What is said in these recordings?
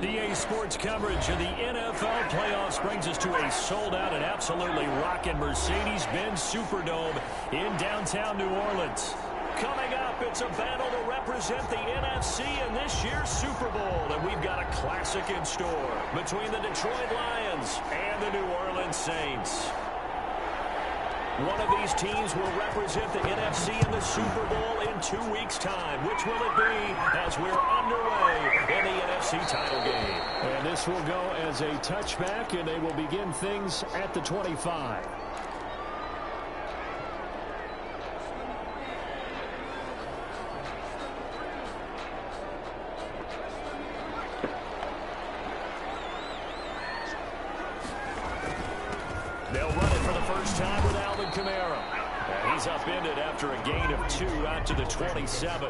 EA Sports coverage of the NFL playoffs brings us to a sold-out and absolutely rocking Mercedes-Benz Superdome in downtown New Orleans. Coming up, it's a battle to represent the NFC in this year's Super Bowl, and we've got a classic in store between the Detroit Lions and the New Orleans Saints. One of these teams will represent the NFC in the Super Bowl in 2 weeks' time. Which will it be as we're underway in the NFC title game? And this will go as a touchback, and they will begin things at the 25. They'll run it for the first time with Alvin Kamara. And he's upended after a gain of 2 out to the 27.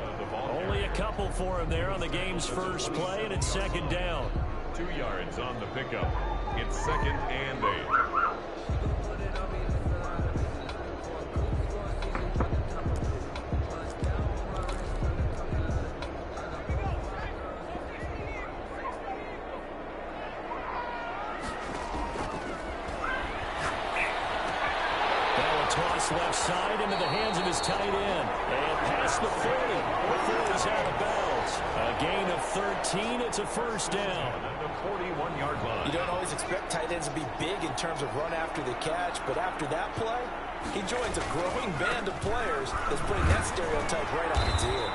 Only a couple for him there on the game's first play, and it's second down. 2 yards on the pickup. It's 2nd and 8. Toss left side into the hands of his tight end. And past the 40 before he's out of bounds. A gain of 13. It's a first down. At the 41-yard line. You don't always expect tight ends to be big in terms of run after the catch, but after that play, he joins a growing band of players that's putting that stereotype right on its ear.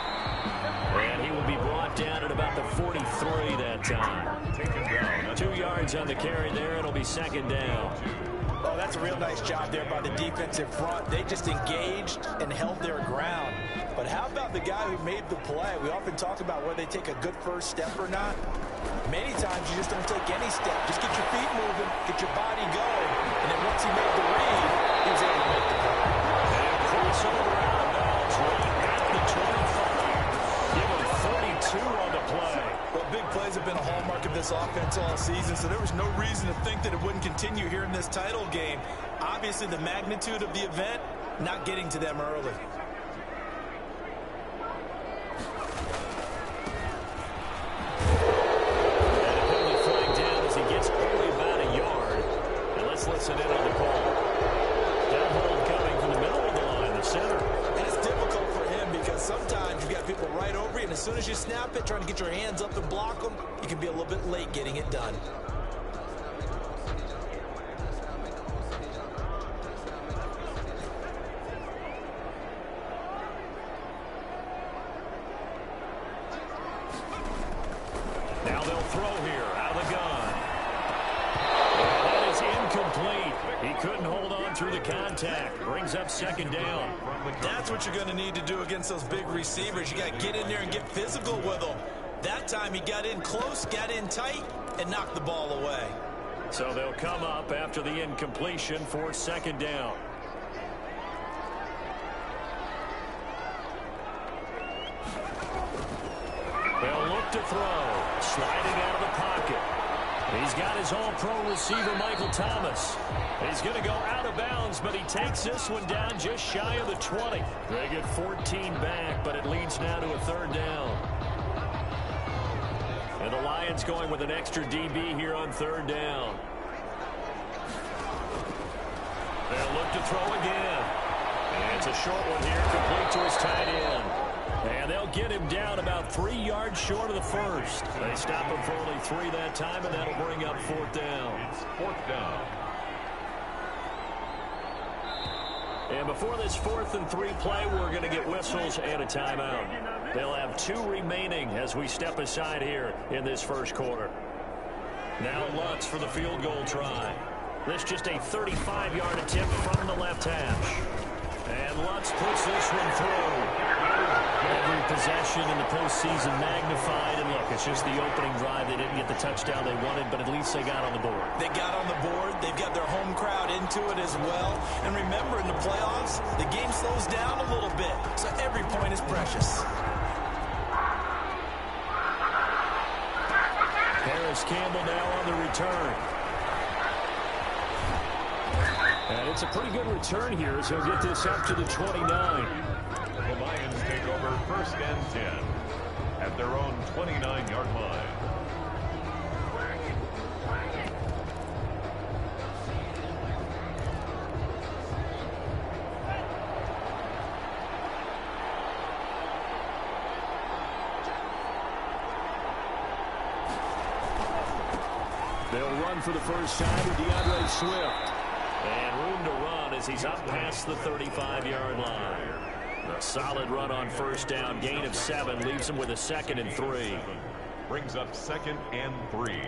And he will be brought down at about the 43 that time. Taken down. 2 yards on the carry there. It'll be second down. Oh, that's a real nice job there by the defensive front. They just engaged and held their ground. But how about the guy who made the play? We often talk about whether they take a good first step or not. Many times you just don't take any step. Just get your feet moving, get your body going. And then once he made the read, he was able to make the play. And crossover out of bounds right at the 25. Give him 32 on the play. Well, big plays have been a hallmark of this offense all season, so there was no reason to think that it wouldn't continue here in this title game. Obviously, the magnitude of the event, not getting to them early. And a penalty flag down as he gets only about a yard. And let's listen in on the call. That hold coming from the middle of the line, the center. And it's difficult for him because sometimes you've got people right over you, and as soon as you snap it, trying to get your hands up and block them, you can be a little bit late getting it done. Now they'll throw here out of the gun. That is incomplete. He couldn't hold on through the contact. Brings up second down. That's what you're going to need to do against those big receivers. You got to get in there and get physical with them. That time he got in close, got in tight, and knocked the ball away. So they'll come up after the incompletion for second down. They'll look to throw. Sliding out of the pocket. He's got his all-pro receiver, Michael Thomas. He's going to go out of bounds, but he takes this one down just shy of the 20. They get 14 back, but it leads now to a third down. And the Lions going with an extra DB here on third down. They'll look to throw again. And it's a short one here, complete to his tight end. And they'll get him down about 3 yards short of the first. They stop him for only 3 that time, and that'll bring up fourth down. It's fourth down. And before this 4th and 3 play, we're going to get whistles and a timeout. They'll have 2 remaining as we step aside here in this first quarter. Now Lutz for the field goal try. This just a 35-yard attempt from the left hash. And Lutz puts this one through. Every possession in the postseason magnified. And look, it's just the opening drive. They didn't get the touchdown they wanted, but at least they got on the board. They got on the board. They've got their home crowd into it as well. And remember, in the playoffs, the game slows down a little bit. So every point is precious. Harris Campbell now on the return. And it's a pretty good return here as he'll get this up to the 29. The Lions take over 1st and 10 at their own 29-yard line. They'll run for the first time with DeAndre Swift. And room to run as he's up past the 35-yard line. A solid run on first down. Gain of 7 leaves him with a 2nd and 3. Brings up 2nd and 3.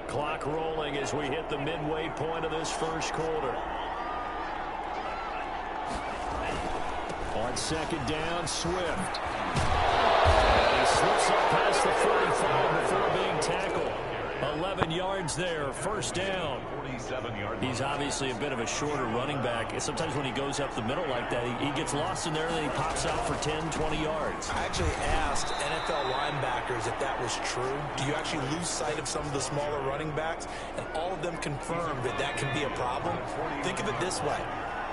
Clock rolling as we hit the midway point of this first quarter. On 2nd down, Swift. And he slips up past the 45 before being tackled. 11 yards there, first down. 47-yard. He's obviously a bit of a shorter running back. Sometimes when he goes up the middle like that, he gets lost in there and then he pops out for 10, 20 yards. I actually asked NFL linebackers if that was true. Do you actually lose sight of some of the smaller running backs? And all of them confirmed that that can be a problem. Think of it this way.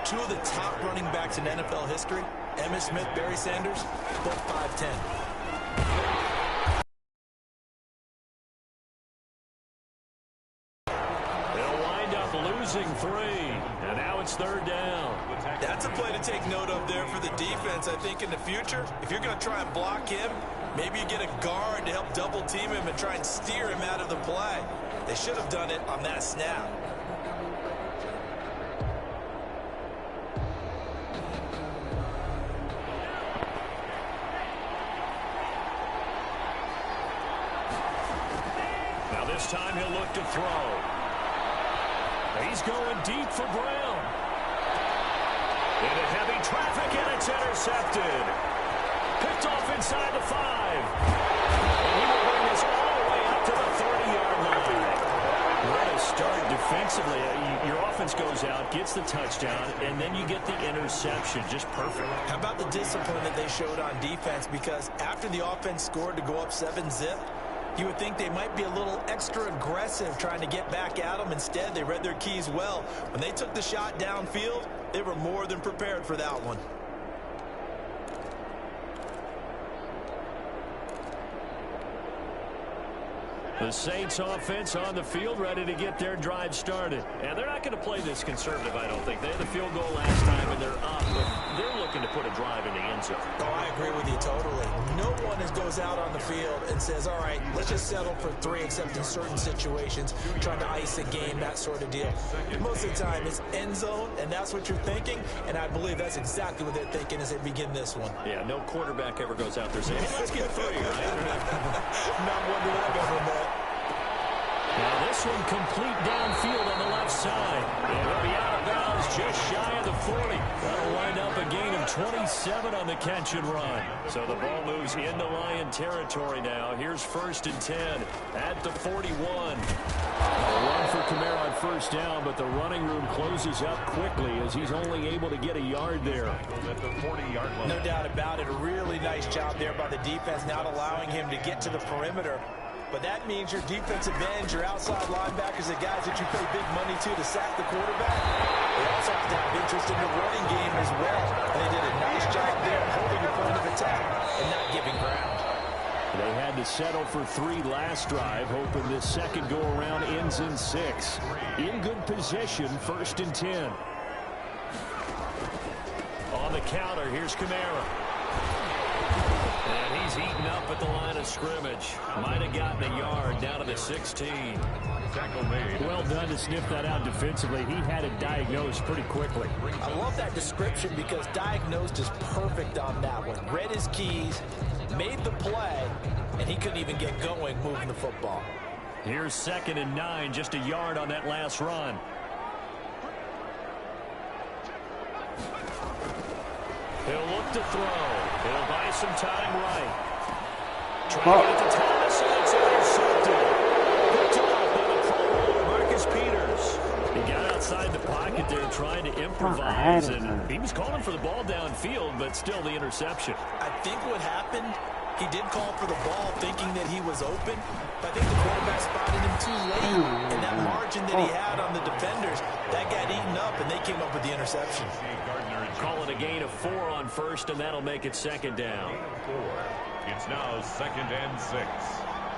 2 of the top running backs in NFL history, Emmitt Smith, Barry Sanders, both 5'10". They'll wind up losing 3, and now it's 3rd down. That's a play to take note of there for the defense, I think, in the future. If you're going to try and block him, maybe you get a guard to help double team him and try and steer him out of the play. They should have done it on that snap. This time he'll look to throw. He's going deep for Brown. Into heavy traffic, and it's intercepted. Picked off inside the 5. And he will bring this all the way up to the 30-yard line. What a start defensively. Your offense goes out, gets the touchdown, and then you get the interception. Just perfect. How about the discipline that they showed on defense? Because after the offense scored to go up 7-zip, you would think they might be a little extra aggressive trying to get back at them. Instead, they read their keys well. When they took the shot downfield, they were more than prepared for that one. The Saints offense on the field, ready to get their drive started. And they're not going to play this conservative, I don't think. They had the field goal last time, and they're up, but they're looking to put a drive in the end zone. Oh, I agree with you totally. No one goes out on the field and says, all right, let's just settle for 3, except in certain situations, trying to ice a game, that sort of deal. Most of the time, it's end zone, and that's what you're thinking, and I believe that's exactly what they're thinking as they begin this one. Yeah, no quarterback ever goes out there saying, hey, let's get 3, right? Not one that I've ever met. Now this one complete downfield on the left side. And he'll be out of bounds just shy of the 40. That'll wind up a gain of 27 on the catch and run. So the ball moves into Lion territory now. Here's 1st and 10 at the 41. A run for Kamara on first down, but the running room closes up quickly as he's only able to get a yard there. At the 40-yard line. No doubt about it. A really nice job there by the defense, not allowing him to get to the perimeter. But that means your defensive ends, your outside linebackers, the guys that you pay big money to sack the quarterback, they also have to have interest in the running game as well. And they did a nice job there holding your point of attack and not giving ground. They had to settle for 3 last drive, hoping this second go-around ends in 6. In good position, 1st and 10. On the counter, here's Kamara. And he's eaten up at the line of scrimmage. Might have gotten a yard down to the 16. Tackle made. Well done to sniff that out defensively. He had it diagnosed pretty quickly. I love that description because diagnosed is perfect on that one. Read his keys, made the play, and he couldn't even get going moving the football. Here's 2nd and 9, just a yard on that last run. He'll look to throw. He'll buy some time right. Trying to get to Thomas, and it's intercepted. Picked off by the Pro Bowler, Marcus Peters. He got outside the pocket pocket there trying to improvise, and he was calling for the ball downfield, but still the interception. I think what happened, he did call for the ball thinking that he was open, but I think the quarterback spotted him too late, and that margin that he had on the defenders, that got eaten up, and they came up with the interception. Calling a gain of 4 on first, and that'll make it second down. It's now 2nd and 6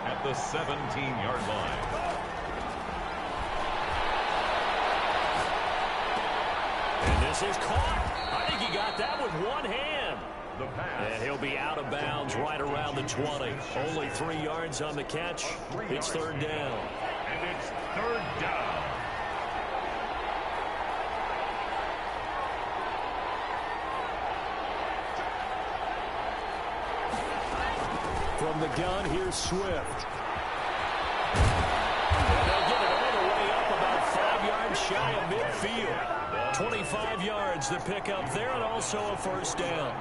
at the 17-yard line. And this is caught. I think he got that with one hand. And he'll be out of bounds right around the 20. Only 3 yards on the catch. It's 3rd down. And it's 3rd down. From the gun, here's Swift. And they'll get it all the way up about 5 yards shy of midfield. 25 yards to pick up there, and also a 1st down.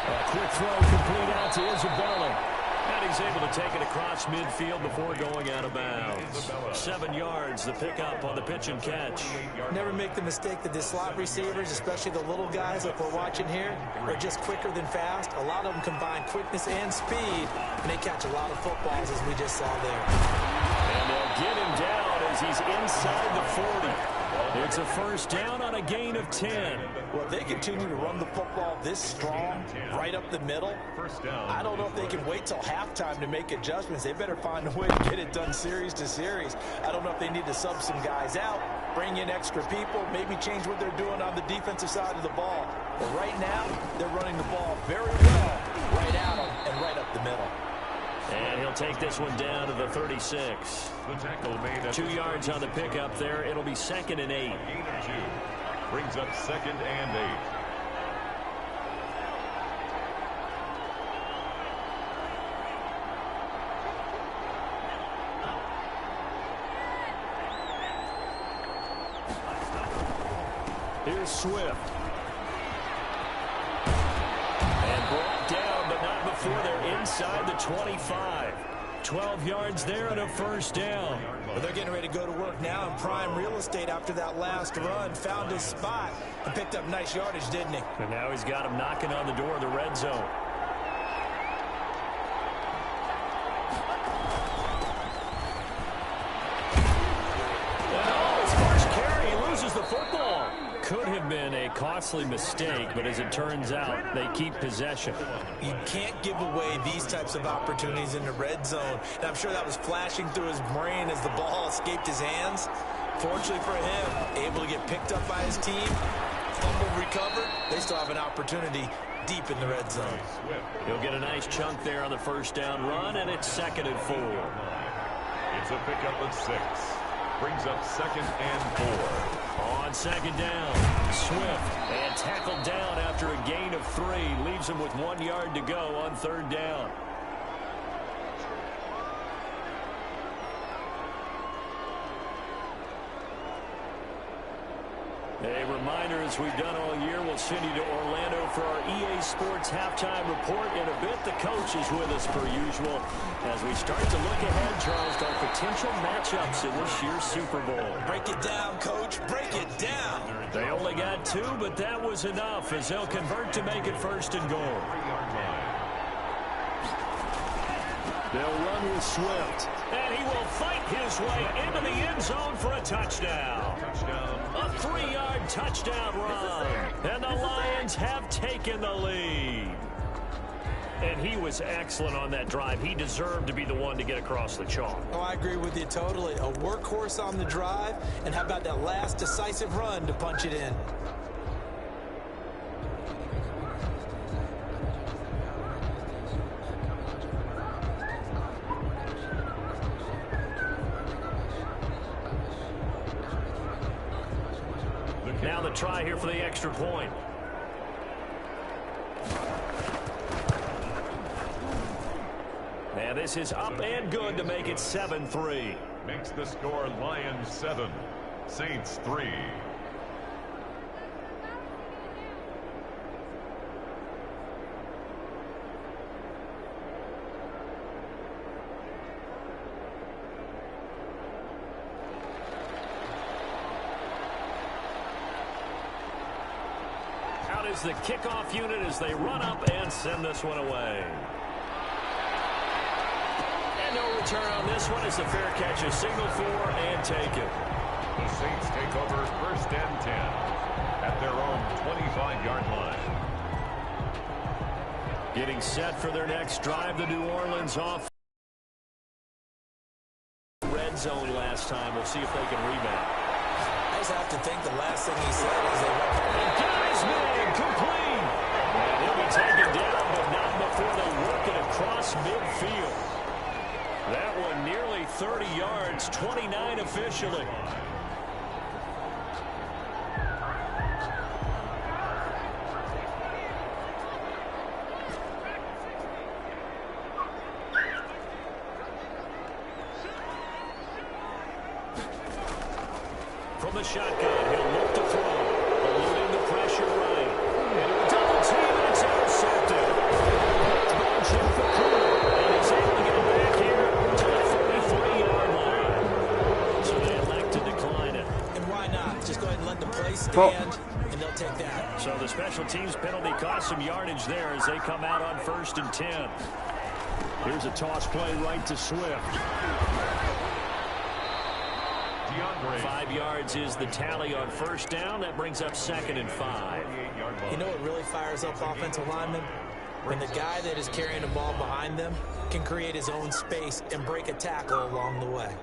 A quick throw complete out to Isabella. And he's able to take it across midfield before going out of bounds. 7 yards, the pickup on the pitch and catch. Never make the mistake that the slot receivers, especially the little guys like we're watching here, are just quicker than fast. A lot of them combine quickness and speed, and they catch a lot of footballs, as we just saw there. And they'll get him down as he's inside the 40. It's a 1st down on a gain of 10. Well, if they continue to run the football this strong, right up the middle, I don't know if they can wait till halftime to make adjustments. They better find a way to get it done series to series. I don't know if they need to sub some guys out, bring in extra people, maybe change what they're doing on the defensive side of the ball. But right now, they're running the ball very well right at them and right up the middle. And he'll take this one down to the 36. The tackle made 2 yards on the pickup there. It'll be 2nd and 8. Gain of 2. Brings up 2nd and 8. Here's Swift. And brought down, but not before they're inside the 25. 12 yards there and a 1st down. Well, they're getting ready to go to work now in prime real estate after that last run. Found his spot and picked up nice yardage, didn't he? And now he's got him knocking on the door of the red zone. And his first carry, he loses the football. Could have been a costly mistake, but as it turns out, they keep possession. You can't give away these types of opportunities in the red zone. And I'm sure that was flashing through his brain as the ball escaped his hands. Fortunately for him, able to get picked up by his team, fumble recovered. They still have an opportunity deep in the red zone. He'll get a nice chunk there on the 1st down run, and it's 2nd and 4. It's a pickup of 6. Brings up 2nd and 4. On 2nd down, Swift, and tackled down after a gain of 3. Leaves him with 1 yard to go on 3rd down. A reminder, as we've done all year, we'll send you to Orlando for our EA Sports halftime report. In a bit, the coach is with us per usual as we start to look ahead, Charles, to our potential matchups in this year's Super Bowl. Break it down, Coach. Break it down. They only got 2, but that was enough as they'll convert to make it 1st and goal. They'll run with Swift. And he will fight his way into the end zone for a touchdown. A 3-yard touchdown run. And the Lions have taken the lead. And he was excellent on that drive. He deserved to be the one to get across the chalk. Oh, I agree with you totally. A workhorse on the drive. And how about that last decisive run to punch it in? Now the try here for the extra point. And this is up and good to make it 7-3. Makes the score Lions 7, Saints 3. out as the kickoff unit as they run up and send this one away. And no return on this one as the fair catch is signaled for and taken. The Saints take over first and 10 at their own 25-yard line. Getting set for their next drive, the New Orleans off. Red zone last time. We'll see if they can rebound. I just have to think the last thing he said is they went. And guys, man, complete. And he'll be taken down, but not before they work it across midfield. That one nearly 30 yards, 29 officially. From the shotgun, he'll look to throw, eluding the pressure right. And a double team, and it's intercepted. And he's able to get it back here to the 43-yard line. So they elect to decline it. And why not? Just go ahead and let the play stand, and they'll take that. So the special teams penalty cost some yardage there as they come out on 1st and 10. Here's a toss play right to Swift. 5 yards is the tally on first down. That brings up 2nd and 5. You know what really fires up offensive linemen? When the guy that is carrying the ball behind them can create his own space and break a tackle along the way.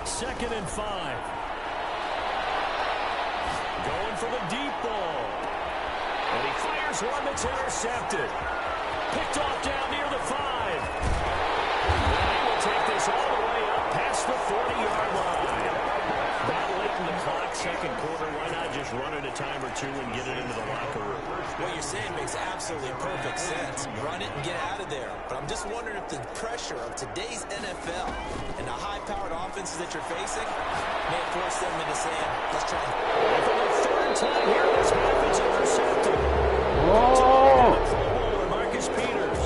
Second and 5. Going for the deep ball. And he fires one that's intercepted. Picked off down near the 5. And he will take this all the way up past the 40-yard line. That late in the clock, second quarter, why not just run it a time or two and get it into the locker room? What you're saying makes absolutely perfect sense. Run it and get out of there. But I'm just wondering if the pressure of today's NFL and the high-powered offenses that you're facing may force them into saying, let's try it. And for the third time here, this half is intercepted. Marcus Peters.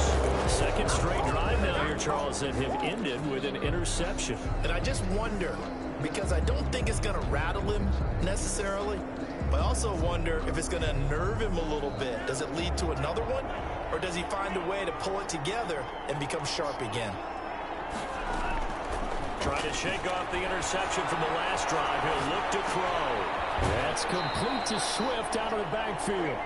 Second straight drive now here, Charles, that have ended with an interception. And I just wonder, because I don't think it's going to rattle him necessarily, but I also wonder if it's going to unnerve him a little bit. Does it lead to another one? Or does he find a way to pull it together and become sharp again? Trying to shake off the interception from the last drive. He'll look to throw. That's complete to Swift out of the backfield.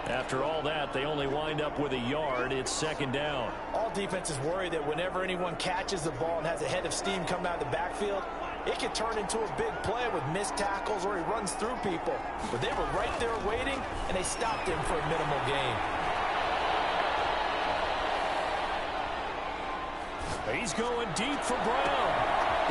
After all that, they only wind up with a yard. It's 2nd down. All defenses worry that whenever anyone catches the ball and has a head of steam coming out of the backfield, it can turn into a big play with missed tackles or he runs through people. But they were right there waiting, and they stopped him for a minimal gain. He's going deep for Brown.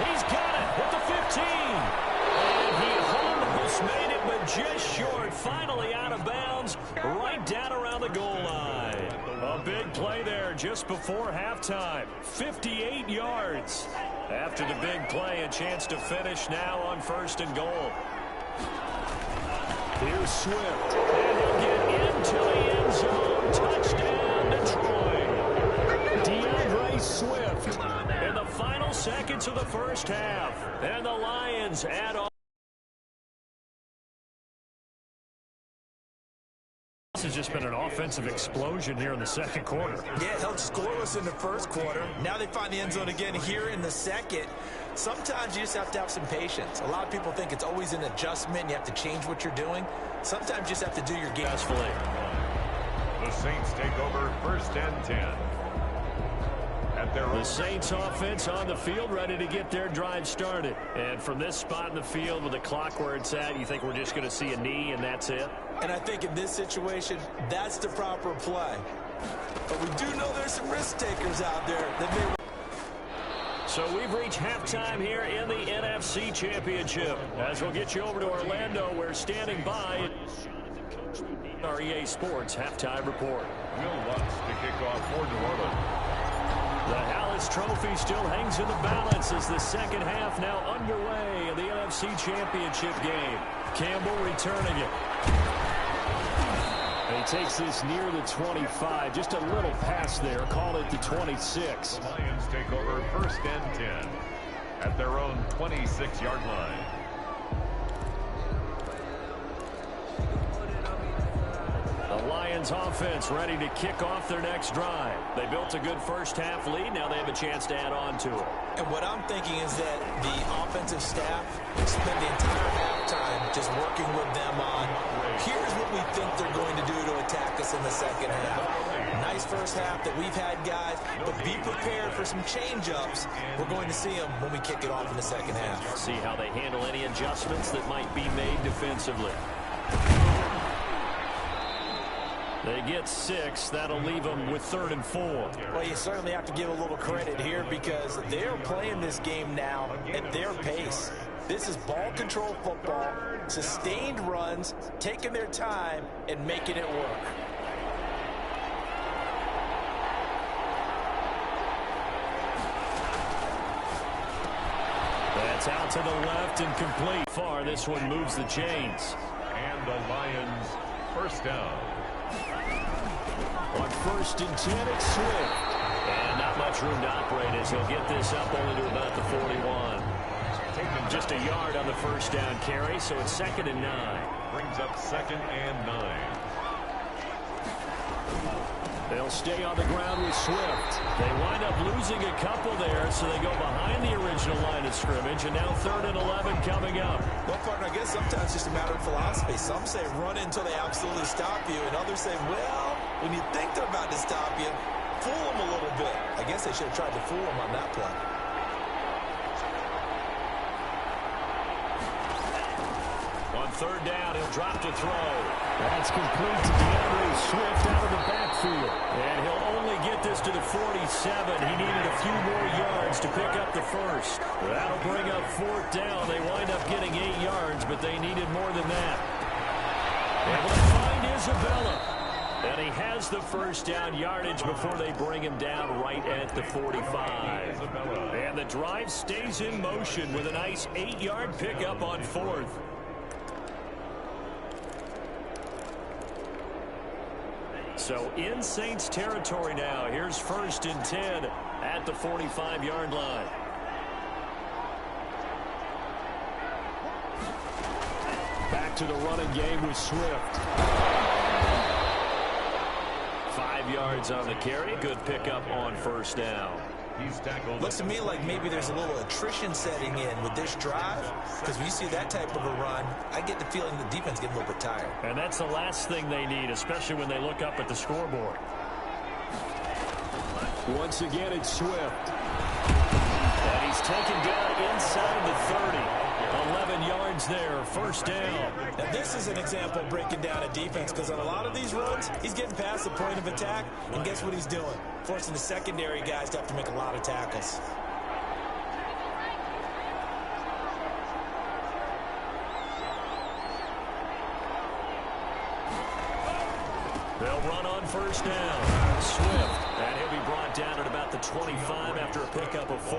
He's got it at the 15. And he almost made it, but just short. Finally out of bounds, right down around the goal line. A big play there just before halftime. 58 yards. After the big play, a chance to finish now on 1st and goal. Here's Swift. And he'll get into the end zone. Touchdown, Detroit. Swift in the final seconds of the first half. And the Lions add on. This has just been an offensive explosion here in the second quarter. Yeah, held scoreless in the first quarter. Now they find the end zone again here in the second. Sometimes you just have to have some patience. A lot of people think it's always an adjustment. You have to change what you're doing. Sometimes you just have to do your game. The Saints take over 1st and 10. The Saints offense on the field, ready to get their drive started. And from this spot in the field with the clock where it's at, you think we're just going to see a knee and that's it? And I think in this situation, that's the proper play. But we do know there's some risk takers out there that may. So we've reached halftime here in the NFC Championship. As we'll get you over to Orlando, we're standing by our EA Sports halftime report. Will Lutz to kick off for New Orleans. The Hallis Trophy still hangs in the balance as the second half now underway in the NFC Championship game. Campbell returning it. He takes this near the 25. Just a little pass there. Call it the 26. The Lions take over 1st and 10 at their own 26-yard line. The Lions offense ready to kick off their next drive. They built a good first-half lead. Now they have a chance to add on to it. And what I'm thinking is that the offensive staff spend the entire halftime just working with them on, here's what we think they're going to do to attack us in the second half. Nice first half that we've had, guys, but be prepared for some change-ups. We're going to see them when we kick it off in the second half. See how they handle any adjustments that might be made defensively. They get 6. That'll leave them with 3rd and 4. Well, you certainly have to give a little credit here because they're playing this game now at their pace. This is ball control football, sustained runs, taking their time, and making it work. That's out to the left and complete. Far, this one moves the chains. And the Lions 1st down. On 1st and 10, it's Swift. And not much room to operate as he'll get this up only to about the 41. Just a yard on the 1st down carry, so it's 2nd and 9. Brings up 2nd and 9. They'll stay on the ground with Swift. They wind up losing a couple there, so they go behind the original line of scrimmage, and now 3rd and 11 coming up. Well, partner, I guess sometimes it's just a matter of philosophy. Some say run until they absolutely stop you, and others say, well, when you think they're about to stop you, fool them a little bit. I guess they should have tried to fool them on that play. On 3rd down, he'll drop to throw. That's complete to DeAndre Swift out of the backfield. And he'll only get this to the 47. He needed a few more yards to pick up the 1st. That'll bring up 4th down. They wind up getting 8 yards, but they needed more than that. Able to find Isabella. And he has the 1st down yardage before they bring him down right at the 45. And the drive stays in motion with a nice 8-yard pickup on 4th. So in Saints territory now. Here's 1st and 10 at the 45-yard line. Back to the running game with Swift. 5 yards on the carry. Good pickup on 1st down. He's tackled. Looks to me like maybe there's a little attrition setting in with this drive, because when you see that type of a run, I get the feeling the defense getting a little bit tired. And that's the last thing they need, especially when they look up at the scoreboard. Once again, it's Swift. And he's taken down inside the 30. 11 yards there, 1st down. Now this is an example of breaking down a defense, because on a lot of these runs, he's getting past the point of attack, and guess what he's doing? Forcing the secondary guys to have to make a lot of tackles. They'll run on 1st down. Swift, and he'll be brought down at about the 25 after a pickup of 4.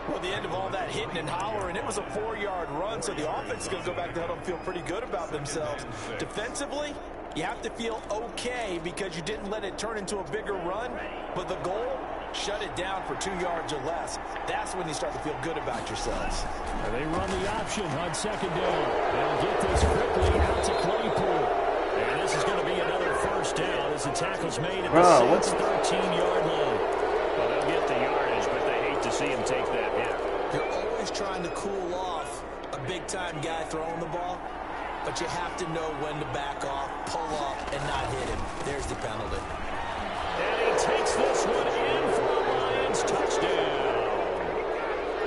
Well, the end of all that hitting and hollering, it was a 4-yard run, so the offense is going to go back to huddle and feel pretty good about themselves. Defensively, you have to feel okay because you didn't let it turn into a bigger run, but the goal, shut it down for 2 yards or less. That's when you start to feel good about yourselves. And they run the option on 2nd down. They'll get this quickly out to Claypool. And this is going to be another 1st down as the tackle's made at the Saints' 13-yard line. Well, they'll get the yardage, but they hate to see him take that hit. You're always trying to cool off a big-time guy throwing the ball, but you have to know when to back off, pull up, and not hit him. There's the penalty. And he takes this one in for a Lions touchdown.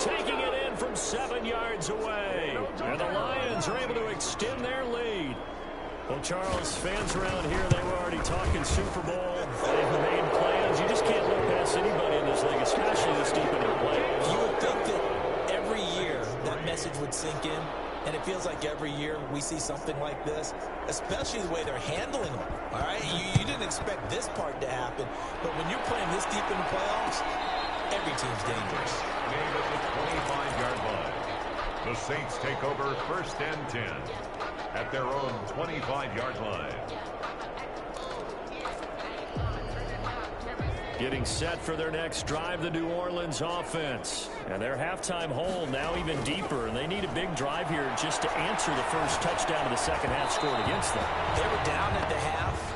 Taking it in from 7 yards away. And the Lions are able to extend their lead. Well, Charles, fans around here, they were already talking Super Bowl. They've made plans. You just can't look past anybody in this league, especially this deep into the playoffs. You would think that every year that message would sink in, and it feels like every year we see something like this, especially the way they're handling them. All right, you didn't expect this part to happen, but when you're playing this deep in the playoffs, every team's dangerous. Game at the 25-yard line. The Saints take over 1st and 10 at their own 25-yard line. Getting set for their next drive, the New Orleans offense. And their halftime hole now even deeper, and they need a big drive here just to answer the first touchdown of the second half scored against them. They were down at the half.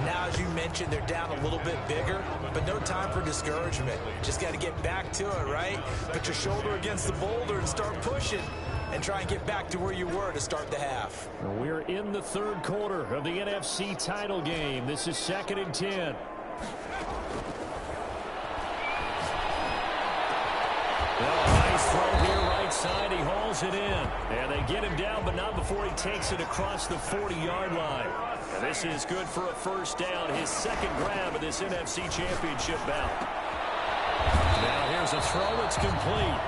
Now, as you mentioned, they're down a little bit bigger, but no time for discouragement. Just got to get back to it, right? Put your shoulder against the boulder and start pushing and try and get back to where you were to start the half. We're in the third quarter of the NFC title game. This is 2nd and 10. Nice throw here, right side. He hauls it in. And they get him down, but not before he takes it across the 40-yard line. And this is good for a first down, his second grab of this NFC Championship bout. Now here's a throw. It's complete.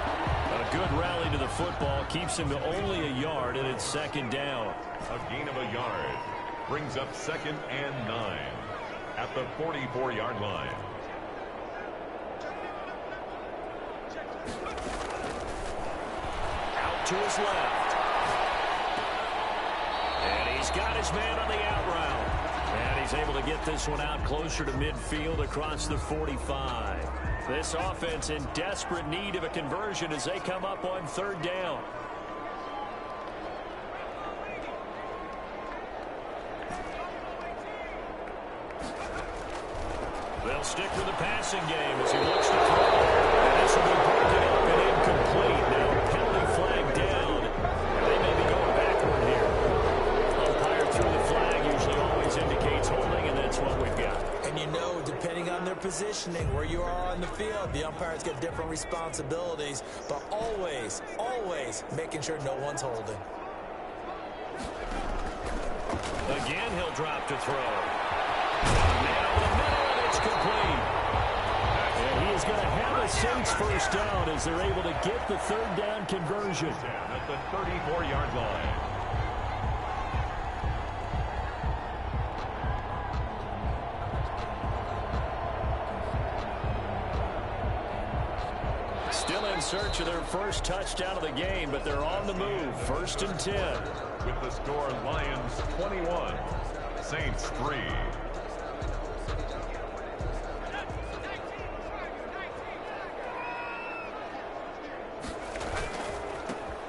A good rally to the football keeps him to only a yard, and it's second down. A gain of a yard brings up 2nd and 9 at the 44-yard line. Out to his left. And he's got his man on the out route. And he's able to get this one out closer to midfield across the 45. This offense in desperate need of a conversion as they come up on third down. They'll stick with the passing game as he looks to throw. And this will be broken up and incomplete. Now penalty flag down. And they may be going backward here. Umpire threw the flag. Usually always indicates holding, and that's what we've got. And you know, depending on their positioning, where you are on the field, the umpires get different responsibilities, but always, always making sure no one's holding. Again, he'll drop to throw. Now the middle, and it's complete. And he is going to have a Saints first down as they're able to get the third down conversion. At the 34-yard line. Still in search of their first touchdown of the game, but they're on the move. 1st and 10. With the score, Lions 21, Saints 3.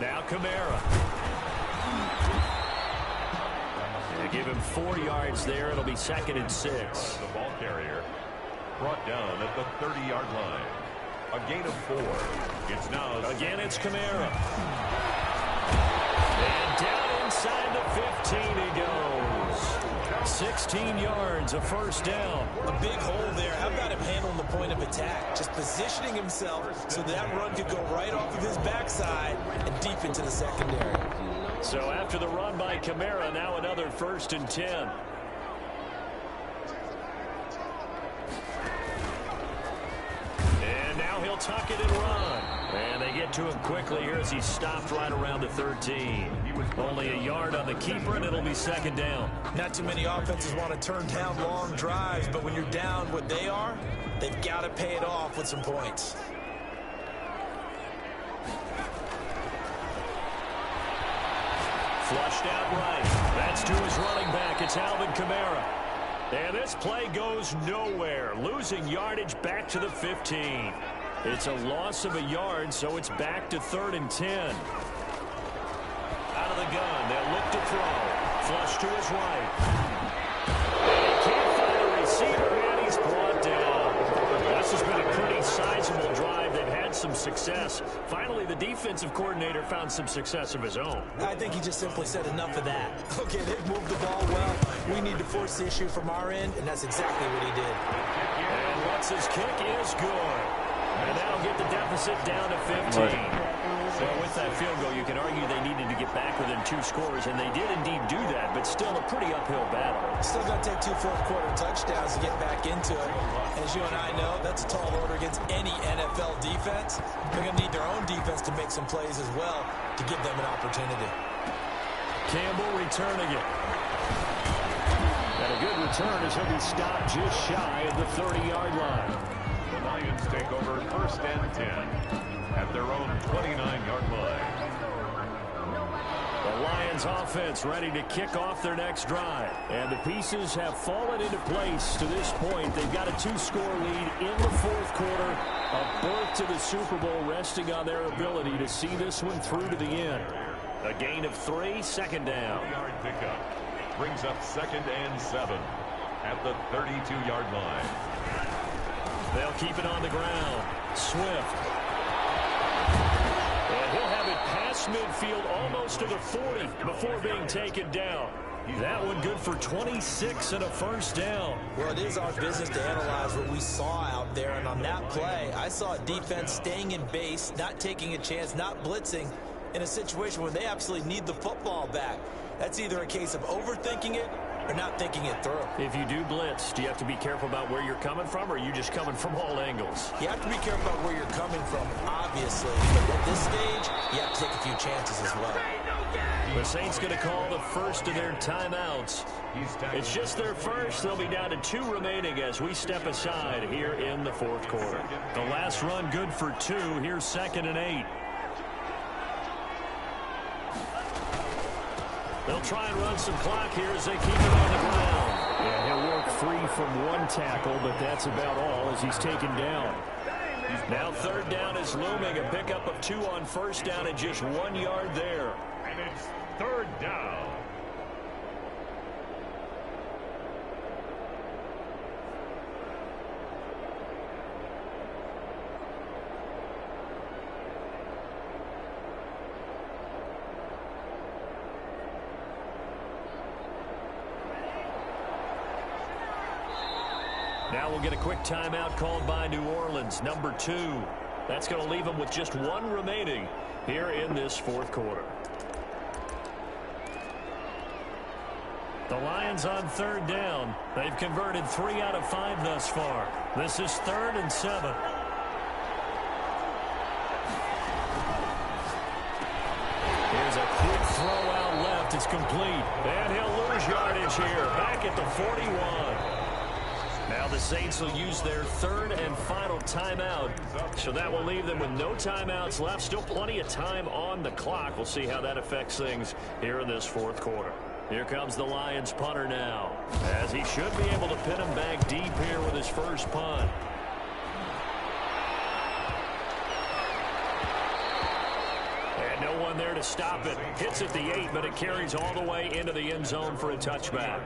Now Kamara. They give him 4 yards there. It'll be 2nd and 6. The ball carrier brought down at the 30-yard line. A gain of 4. It's now... Again, it's Kamara. And down inside the 15 he goes. 16 yards, a first down. A big hole there. How about him handling the point of attack? Just positioning himself so that run could go right off of his backside and deep into the secondary. So after the run by Kamara, now another 1st and 10. He'll tuck it and run. And they get to him quickly here as he stopped right around the 13. Only a yard on the keeper, and it'll be 2nd down. Not too many offenses want to turn down long drives, but when you're down what they are, they've got to pay it off with some points. Flushed out right. That's to his running back. It's Alvin Kamara. And this play goes nowhere. Losing yardage back to the 15. It's a loss of a yard, so it's back to 3rd and 10. Out of the gun, they'll look to throw. Flush to his right. And he can't find a receiver, and he's brought down. This has been a pretty sizable drive. They've had some success. Finally, the defensive coordinator found some success of his own. I think he just simply said enough of that. Okay, they've moved the ball well. We need to force the issue from our end, and that's exactly what he did. And once his kick is good. And that'll get the deficit down to 15. So with that field goal, you can argue they needed to get back within 2 scores, and they did indeed do that, but still a pretty uphill battle. Still going to take 2 fourth-quarter touchdowns to get back into it. As you and I know, that's a tall order against any NFL defense. They're going to need their own defense to make some plays as well to give them an opportunity. Campbell returning it. And a good return as he'll be stopped just shy of the 30-yard line. The Lions take over 1st and 10 at their own 29-yard line. The Lions offense ready to kick off their next drive. And the pieces have fallen into place to this point. They've got a 2-score lead in the fourth quarter. A berth to the Super Bowl resting on their ability to see this one through to the end. A gain of 3, second down. Yard pickup brings up 2nd and 7 at the 32-yard line. They'll keep it on the ground. Swift. And he'll have it past midfield almost to the 40 before being taken down. That one good for 26 and a first down. Well, it is our business to analyze what we saw out there. And on that play, I saw a defense staying in base, not taking a chance, not blitzing in a situation where they absolutely need the football back. That's either a case of overthinking it or not thinking it through. If you do blitz, do you have to be careful about where you're coming from, or are you just coming from all angles? You have to be careful about where you're coming from, obviously. But at this stage, you have to take a few chances as well. The Saints going to call the first of their timeouts. It's just their first. They'll be down to 2 remaining as we step aside here in the fourth quarter. The last run good for 2. Here's 2nd and 8. They'll try and run some clock here as they keep it on the ground. Yeah, he'll work free from 1 tackle, but that's about all as he's taken down. Now 3rd down is looming. A pickup of 2 on first down and just 1 yard there. And it's 3rd down. Now we'll get a quick timeout called by New Orleans, number 2. That's going to leave them with just 1 remaining here in this fourth quarter. The Lions on 3rd down. They've converted 3 out of 5 thus far. This is 3rd and 7. Here's a quick throw out left. It's complete. And he'll lose yardage here. Back at the 41. Now the Saints will use their 3rd and final timeout. So that will leave them with no timeouts left. Still plenty of time on the clock. We'll see how that affects things here in this fourth quarter. Here comes the Lions punter now, as he should be able to pin him back deep here with his first punt. And no one there to stop it. Hits at the 8, but it carries all the way into the end zone for a touchback.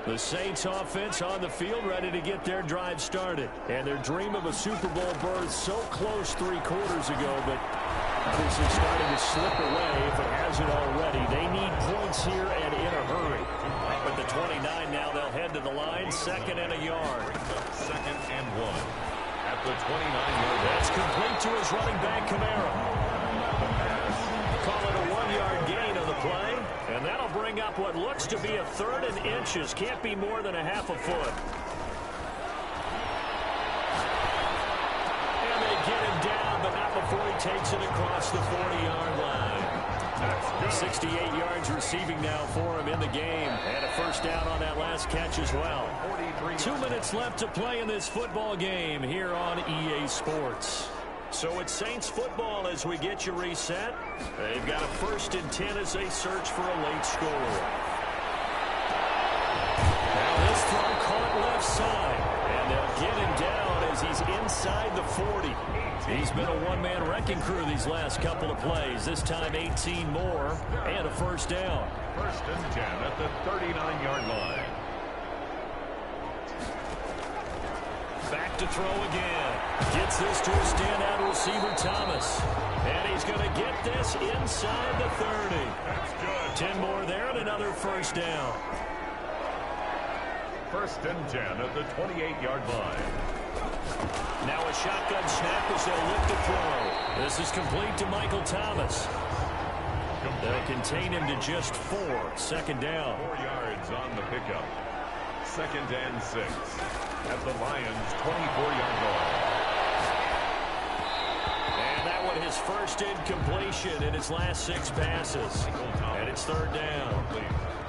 The Saints offense on the field ready to get their drive started. And their dream of a Super Bowl berth so close 3 quarters ago, but obviously starting to slip away if it hasn't already. They need points here and in a hurry. Up at the 29 now, they'll head to the line. 2nd and a yard. 2nd and 1 at the 29-yard line. That's complete to his running back, Kamara. Call it a 1-yard gain on the play. And that'll bring up what looks to be a 3rd and inches. Can't be more than a half a foot. And they get him down, but not before he takes it across the 40-yard line. 68 yards receiving now for him in the game. And a first down on that last catch as well. 2 minutes left to play in this football game here on EA Sports. So it's Saints football as we get you reset. They've got a 1st and 10 as they search for a late score. Now this throw caught left side. And they'll get him down as he's inside the 40. He's been a one-man wrecking crew these last couple of plays. This time 18 more and a first down. 1st and 10 at the 39-yard line. Back to throw again. Gets this to a standout receiver, Thomas. And he's going to get this inside the 30. That's good. 10 more there and another first down. 1st and 10 at the 28-yard line. Now a shotgun snap as they'll look to throw. This is complete to Michael Thomas. They'll contain him to just 4. 2nd down. 4 yards on the pickup. 2nd and 6 at the Lions' 24-yard line. And that one his first incompletion in his last 6 passes. And it's 3rd down.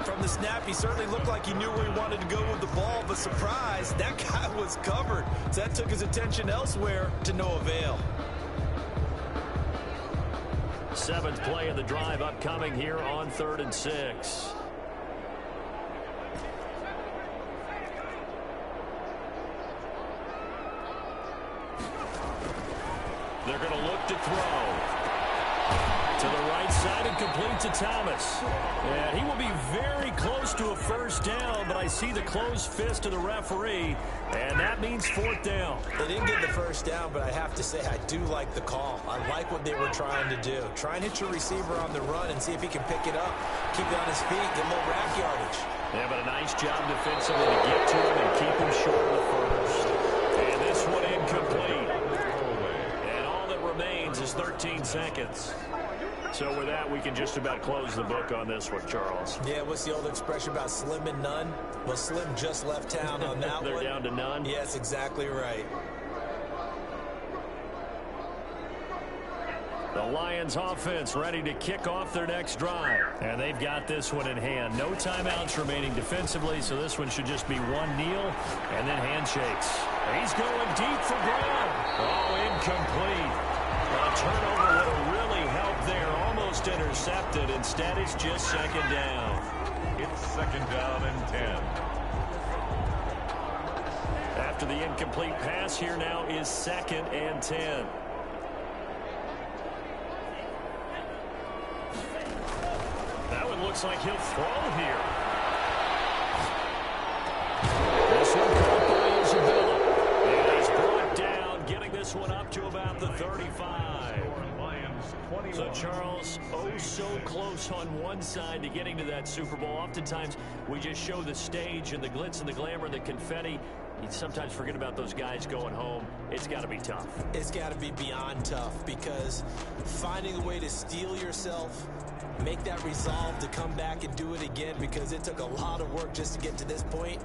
From the snap, he certainly looked like he knew where he wanted to go with the ball, but surprise, that guy was covered. So that took his attention elsewhere to no avail. seventh play of the drive upcoming here on 3rd and 6. They're going to look to throw. To the right side and complete to Thomas. And he will be very close to a first down, but I see the closed fist of the referee, and that means 4th down. They didn't get the first down, but I have to say I do like the call. I like what they were trying to do. Try and hit your receiver on the run and see if he can pick it up. Keep it on his feet, get a little rack yardage. Yeah, but a nice job defensively to get to him and keep him short of the first. And this one incomplete. And all that remains is 13 seconds. So with that, we can just about close the book on this one, Charles. Yeah, what's the old expression about slim and none? Well, Slim just left town on that They're one. down to none? Yes, exactly right. The Lions offense ready to kick off their next drive. And they've got this one in hand. No timeouts remaining defensively, so this one should just be one kneel and then handshakes. He's going deep for Brown. Oh, incomplete. A turnover would have really helped there. Almost intercepted. Instead, it's just 2nd down. It's 2nd down and 10. After the incomplete pass, here now is 2nd and 10. That one looks like he'll throw here. This one caught by Isabella. And he's brought down, getting this one up to about the 35. So, Charles, oh so close on one side to getting to that Super Bowl. Oftentimes, we just show the stage and the glitz and the glamour and the confetti. You sometimes forget about those guys going home. It's got to be tough. It's got to be beyond tough because finding a way to steel yourself, make that resolve to come back and do it again because it took a lot of work just to get to this point.